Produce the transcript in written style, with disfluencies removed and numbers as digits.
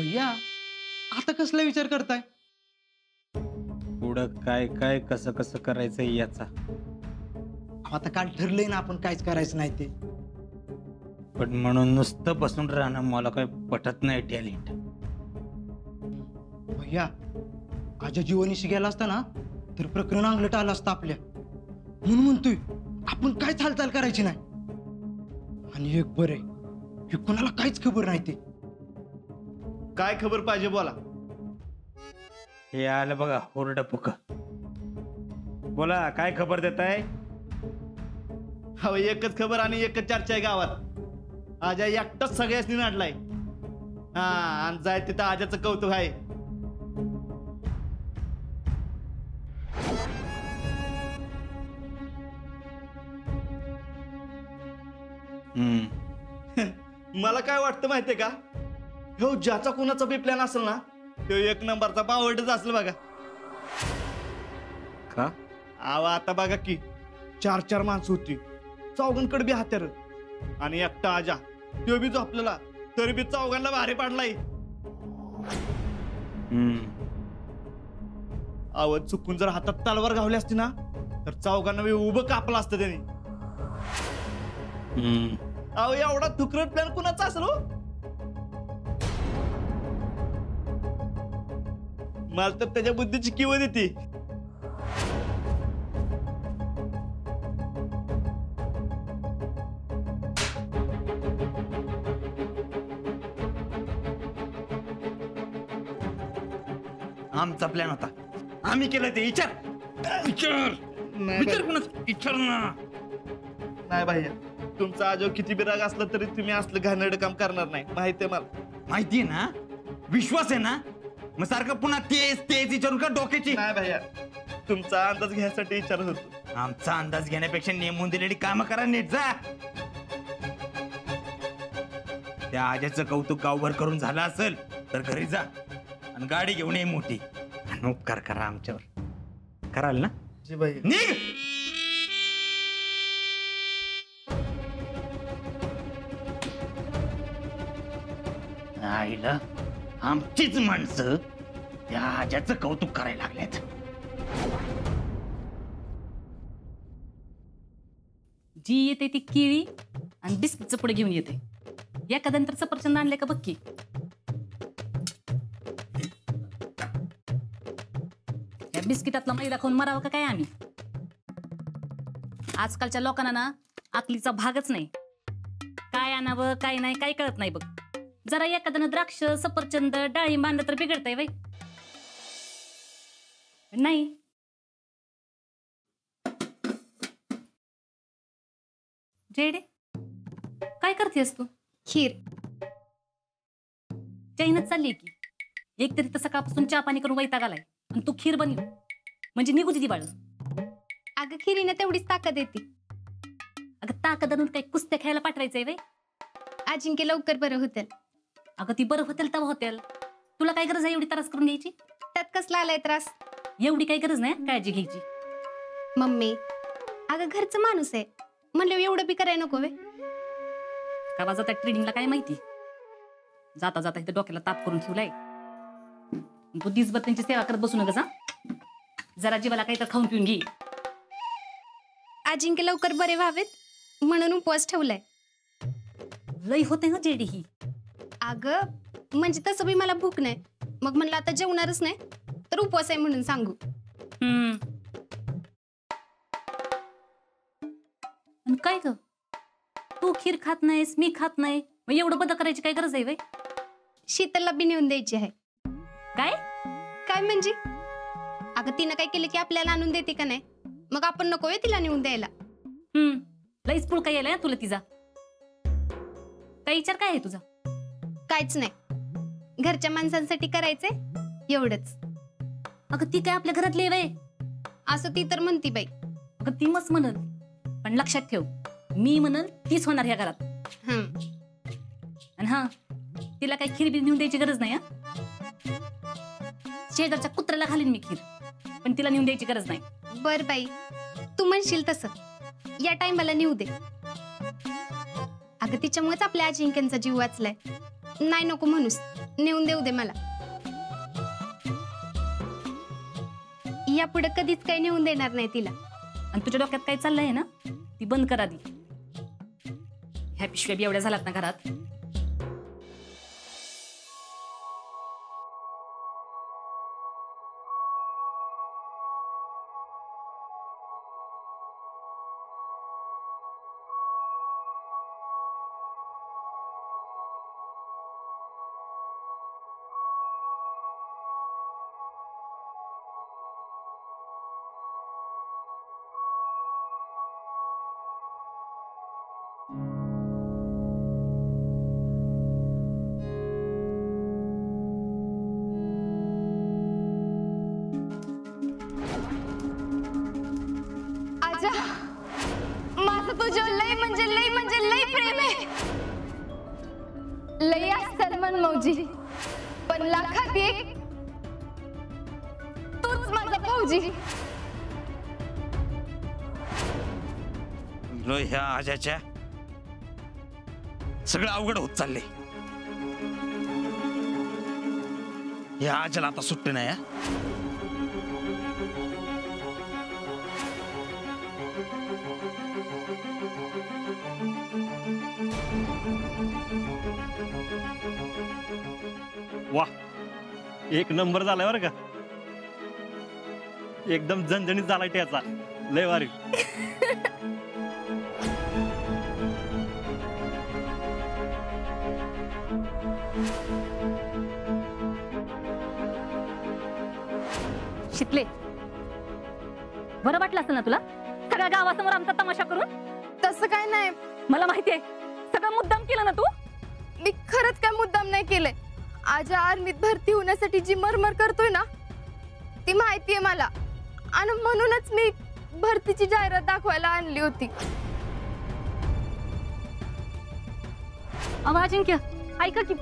भैया आता कसला विचार करताय? पुढं काय काय कसं कसं करायचं याचा. आता काल ठरलंय ना आपण काहीच करायचं नाही ते. पण म्हणून नुसतं बसून राहणं मला काही पटत नाही टॅलेंट. भैया आजा जीवनीशी गेला असता ना तर प्रकरण अंगलट आलं असतं आपल्या. म्हणून म्हणतोय आपण काय हालचाल करायची नाही. आणि एक बरं आहे हे कोणाला काहीच खबर नाही ते. काय खबर पाहिजे बोला. हे आलं बघा हुरडं पुक. बोला काय खबर देताय? हो एकच खबर आणि एकच चर्चा आहे गावात. आजा एकटाच सगळ्यासनी नाडलाय. हा आणि जाय तिथं आजाचं कौतुक आहे. मला काय वाटतं माहितीये का, हो ज्याचा कोणाचा बी प्लॅन असेल ना तो एक नंबरचा बावळटच असेल बघा. का? आव आता बघा की 4 माणसं होती, चौघांकडे बी हत्यार आणि एकटा आजा तो बी झोपलेला तरी बी चौघांना भारी पाडलाय. आव चुकून जर हातात तलवार घावली असती ना तर चौघांना बी उभं कापलं असतं त्याने. अहो एवढा तुकरट प्लॅन कुणाचा असेल हो? मला तर त्याच्या बुद्धीची किंमत येते. आमचा प्लॅन होता, आम्ही केलं ते. विचार विचार विचार कोणाच विचार ना. नाही भैया तुमचा आजो किती बी राग असला तरी तुम्ही असलं घाणेरडं काम करणार नाही माहितीये मला. माहितीये ना, विश्वास आहे ना, मग सारखं पुन्हा तेच तेच विचारून का डोक्याची. नाही भैया तुमचा अंदाज घ्यायसाठी विचारत होतो. आमचा अंदाज घेण्यापेक्षा नेमून दिलेली कामं करा नीट. जा त्या आजाचं कौतुक गावभर करून झालं असेल तर घरी जा आणि गाडी घेऊन ये मोठी आणि उपकार करा आमच्यावर. कराल ना? जी भैया. निघ. आईला आमचीच माणसं त्या आजाचं कौतुक करायला लागल्यात. जी येते ती केळी आणि बिस्किटचं पुढे घेऊन येते. एखाद्यानंतर सफरचंद आणले का बक्की. या बिस्किटातला मैदा खाऊन मरावं का काय आम्ही? आजकालच्या लोकांना ना आकलीचा भागच नाही. काय आणावं काय नाही काय कळत नाही बघ. जरा एखाद्यानं द्राक्ष सफरचंद डाळिंब आणलं तर बिघडतंय बाई. नाही जेडे काय करतेस तू? खीर. चैनच चालली की. एक तरी तर सकाळपासून चहा पाणी करून वैताग आलाय आणि तू खीर बनव म्हणजे निघू दे बाळ. अगं खिरीने तेवढीच ताकद येते. अगं ताकद आणून काय कुस्त्या खेळायला पाठवायचंय बाई. अजिंक्य लवकर बरं होतं. अगं ती बरं होतेल तेव्हा होतेल. तुला काय गरज आहे एवढी त्रास करून घ्यायची? त्यात कसला आलाय त्रास? एवढी काही गरज नाही काळजी घ्यायची. मम्मी अगं घरचं माणूस आहे म्हणलं एवढं बी करायला नको वे. का वाजत त्या ट्रेनिंगला काय माहिती. जाता जाता इथे डोक्याला ताप करून ठेवलाय. तू दिसभर त्यांची सेवा करत बसू नका. जा जरा जीवाला काही तर खाऊन पिऊन घे. अजिंक्य लवकर बरे व्हावेत म्हणून उपवास ठेवलाय. लई होते ना जेडी ही. अगं म्हणजे तसं बी मला भूक नाही. मग म्हणलं आता जेवणारच नाही तर उपवास आहे म्हणून सांगू. काय ग तू खीर खात नाहीस मी खात नाही मग एवढं बदल करायची काय गरज आहे बाई? शीतलला बी नेऊन द्यायची आहे. काय काय म्हणजे? अगं तिनं काय केलं की आपल्याला आणून देते का नाही. मग आपण नको आहे तिला नेऊन द्यायला. लईच पुळका यायला तुला तिचा. काय विचार काय आहे तुझा? काहीच नाही. घरच्या माणसांसाठी करायचंय एवढंच. अगं ती काय आपल्या घरातली आहे बाई. असं ती तर म्हणती बाई. अगं ती मस्त म्हणल पण लक्षात ठेव मी म्हणल तीच होणार ह्या घरात. आणि हा तिला काही खीर बी नेऊन द्यायची गरज नाही. शेजारच्या कुत्र्याला घालीन मी खीर पण तिला नेऊन द्यायची गरज नाही. बर बाई तू म्हणशील तसं. या टाइमाला नेऊ दे. अगं तिच्यामुळेच आपल्या अजिंक्यांचा जीव वाचलाय. नाही नको म्हणूस, नेऊन देऊ दे मला. यापुढे कधीच काही नेऊन देणार नाही तिला. आणि तुझ्या डोक्यात काय चाललंय ना ती बंद कर आधी. ह्या पिशव्या बी एवढ्या झाल्यात ना घरात. आजा, माझं तुझ्यावर लय म्हणजे लय प्रेम आहे. लय असतात मनमौजी, पण लाखात एक तूच माझा भाऊजी. ह्या आजाच्या सगळं अवघड होत चाललंय. ह्या आजाला आता सुट्टी नाही. वा, एक नंबर झालाय बरं का. एकदम झणझणीत झालाय त्याचा. लय भारी. शिकले बरं वाटलं असतं ना तुला सगळ्या गावासमोर आमचा तमाशा करून. तसं काय नाही, मला माहितीये सगळं मुद्दाम केलं ना तू. मी खरंच काय मुद्दाम नाही केलंय. आजा आर्मीत भरती होण्यासाठी जी मरमर करतोय ना ती माहितीये मला, आणि म्हणूनच मी भरतीची जाहिरात दाखवायला आणली होती. अहो अजिंक्य ऐका की.